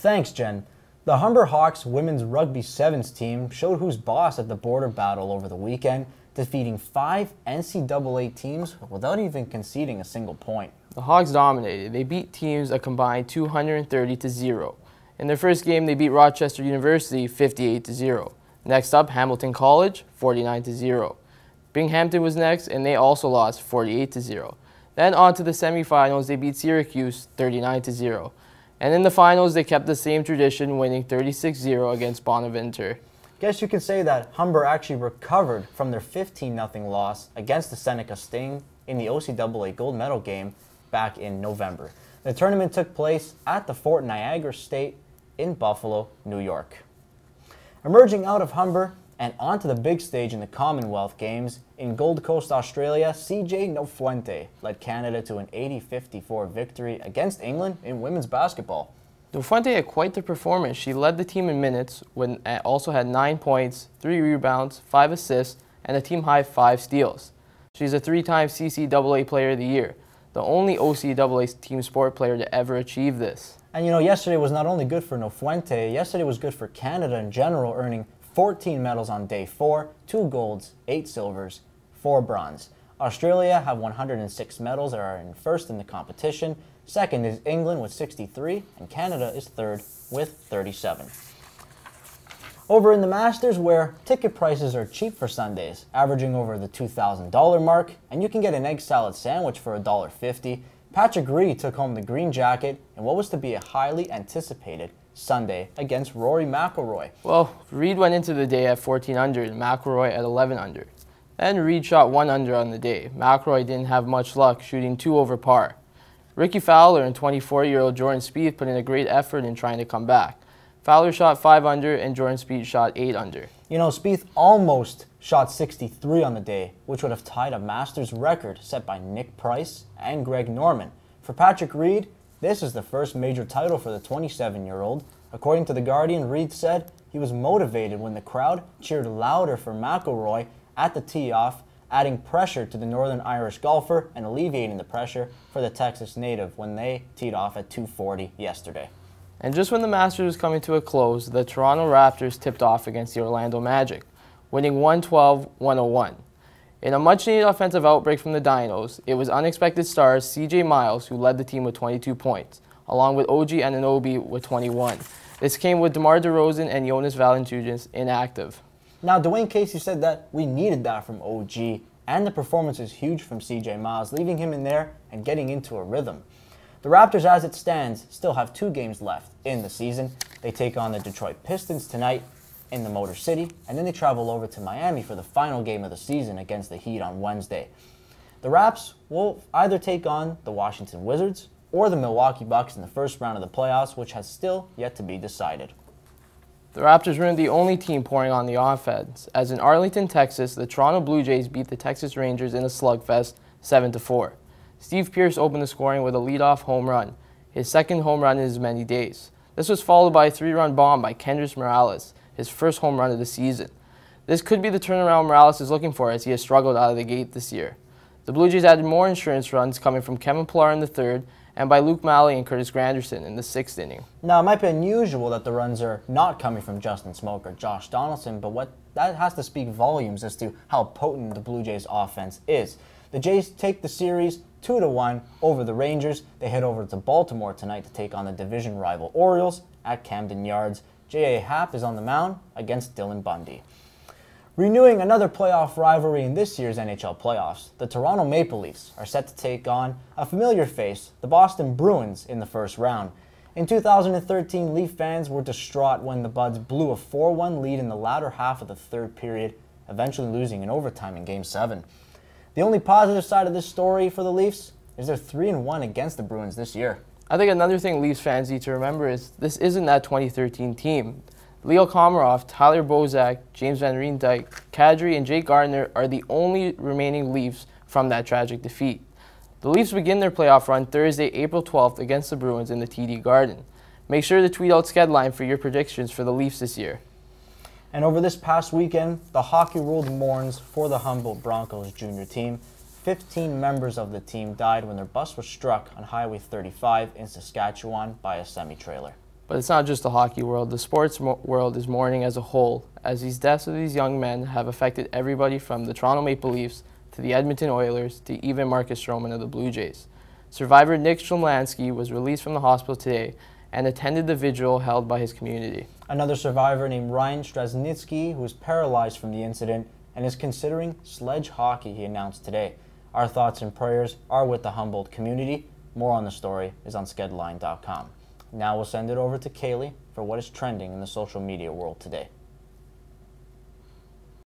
Thanks, Jen. The Humber Hawks women's rugby sevens team showed who's boss at the border battle over the weekend, defeating 5 NCAA teams without even conceding a single point. The Hawks dominated. They beat teams a combined 230-0. In their first game, they beat Rochester University 58-0. Next up, Hamilton College 49-0. Binghamton was next, and they also lost 48-0. Then on to the semifinals, they beat Syracuse 39-0. And in the finals, they kept the same tradition, winning 36-0 against Bonaventure. Guess you can say that Humber actually recovered from their 15-0 loss against the Seneca Sting in the OCAA gold medal game back in November. The tournament took place at the Fort Niagara State in Buffalo, New York. Emerging out of Humber and onto the big stage in the Commonwealth Games, in Gold Coast, Australia, CJ Nofuente led Canada to an 80-54 victory against England in women's basketball. Nofuente had quite the performance. She led the team in minutes, also had 9 points, 3 rebounds, 5 assists, and a team-high 5 steals. She's a 3-time CCAA Player of the Year, the only OCAA team sport player to ever achieve this. And yesterday was not only good for Nofuente, yesterday was good for Canada in general, earning 14 medals on day 4, 2 golds, 8 silvers, 4 bronze. Australia have 106 medals and are in first in the competition. Second is England with 63, and Canada is third with 37. Over in the Masters, where ticket prices are cheap for Sundays, averaging over the $2,000 mark, and you can get an egg salad sandwich for $1.50, Patrick Reed took home the green jacket in what was to be a highly anticipated Sunday against Rory McIlroy. Well, Reed went into the day at 14 under and McIlroy at 11 under. Then Reed shot 1 under on the day. McIlroy didn't have much luck, shooting 2 over par. Ricky Fowler and 24-year-old Jordan Spieth put in a great effort in trying to come back. Fowler shot 5 under and Jordan Spieth shot 8 under. Spieth almost shot 63 on the day, which would have tied a Masters record set by Nick Price and Greg Norman. For Patrick Reed, this is the first major title for the 27-year-old. According to The Guardian, Reed said he was motivated when the crowd cheered louder for McIlroy at the tee-off, adding pressure to the Northern Irish golfer and alleviating the pressure for the Texas native when they teed off at 2:40 yesterday. And just when the Masters was coming to a close, the Toronto Raptors tipped off against the Orlando Magic, winning 112-101. In a much-needed offensive outbreak from the Dinos, it was unexpected stars C.J. Miles who led the team with 22 points, along with OG Anunoby with 21. This came with DeMar DeRozan and Jonas Valanciunas inactive. Now, Dwayne Casey said that we needed that from OG, and the performance is huge from C.J. Miles, leaving him in there and getting into a rhythm. The Raptors, as it stands, still have 2 games left in the season. They take on the Detroit Pistons tonight in the Motor City, and then they travel over to Miami for the final game of the season against the Heat on Wednesday. The Raps will either take on the Washington Wizards or the Milwaukee Bucks in the first round of the playoffs, which has still yet to be decided. The Raptors weren't the only team pouring on the offense, as in Arlington, Texas, the Toronto Blue Jays beat the Texas Rangers in a slugfest 7-4. Steve Pearce opened the scoring with a leadoff home run, his second home run in as many days. This was followed by a 3-run bomb by Kendrys Morales, his first home run of the season. This could be the turnaround Morales is looking for, as he has struggled out of the gate this year. The Blue Jays added more insurance runs coming from Kevin Pillar in the 3rd and by Luke Malley and Curtis Granderson in the 6th inning. Now, it might be unusual that the runs are not coming from Justin Smoke or Josh Donaldson, but that has to speak volumes as to how potent the Blue Jays offense is. The Jays take the series 2-1 over the Rangers. They head over to Baltimore tonight to take on the division rival Orioles at Camden Yards. J.A. Happ is on the mound against Dylan Bundy. Renewing another playoff rivalry in this year's NHL playoffs, the Toronto Maple Leafs are set to take on a familiar face, the Boston Bruins, in the first round. In 2013, Leaf fans were distraught when the Buds blew a 4-1 lead in the latter half of the 3rd period, eventually losing in overtime in Game 7. The only positive side of this story for the Leafs is they're 3-1 against the Bruins this year. I think another thing Leafs fans need to remember is this isn't that 2013 team. Leo Komarov, Tyler Bozak, James Van Riemsdyk, Kadri, and Jake Gardiner are the only remaining Leafs from that tragic defeat. The Leafs begin their playoff run Thursday, April 12th against the Bruins in the TD Garden. Make sure to tweet out Skedline for your predictions for the Leafs this year. And over this past weekend, the hockey world mourns for the Humboldt Broncos junior team. 15 members of the team died when their bus was struck on Highway 35 in Saskatchewan by a semi-trailer. But it's not just the hockey world. The sports world is mourning as a whole, as these deaths of these young men have affected everybody from the Toronto Maple Leafs to the Edmonton Oilers to even Marcus Stroman of the Blue Jays. Survivor Nick Stromlansky was released from the hospital today and attended the vigil held by his community. Another survivor named Ryan Strasnitsky, who was paralyzed from the incident and is considering sledge hockey, he announced today. Our thoughts and prayers are with the Humboldt community. More on the story is on skedline.com. Now we'll send it over to Kaylee for what is trending in the social media world today.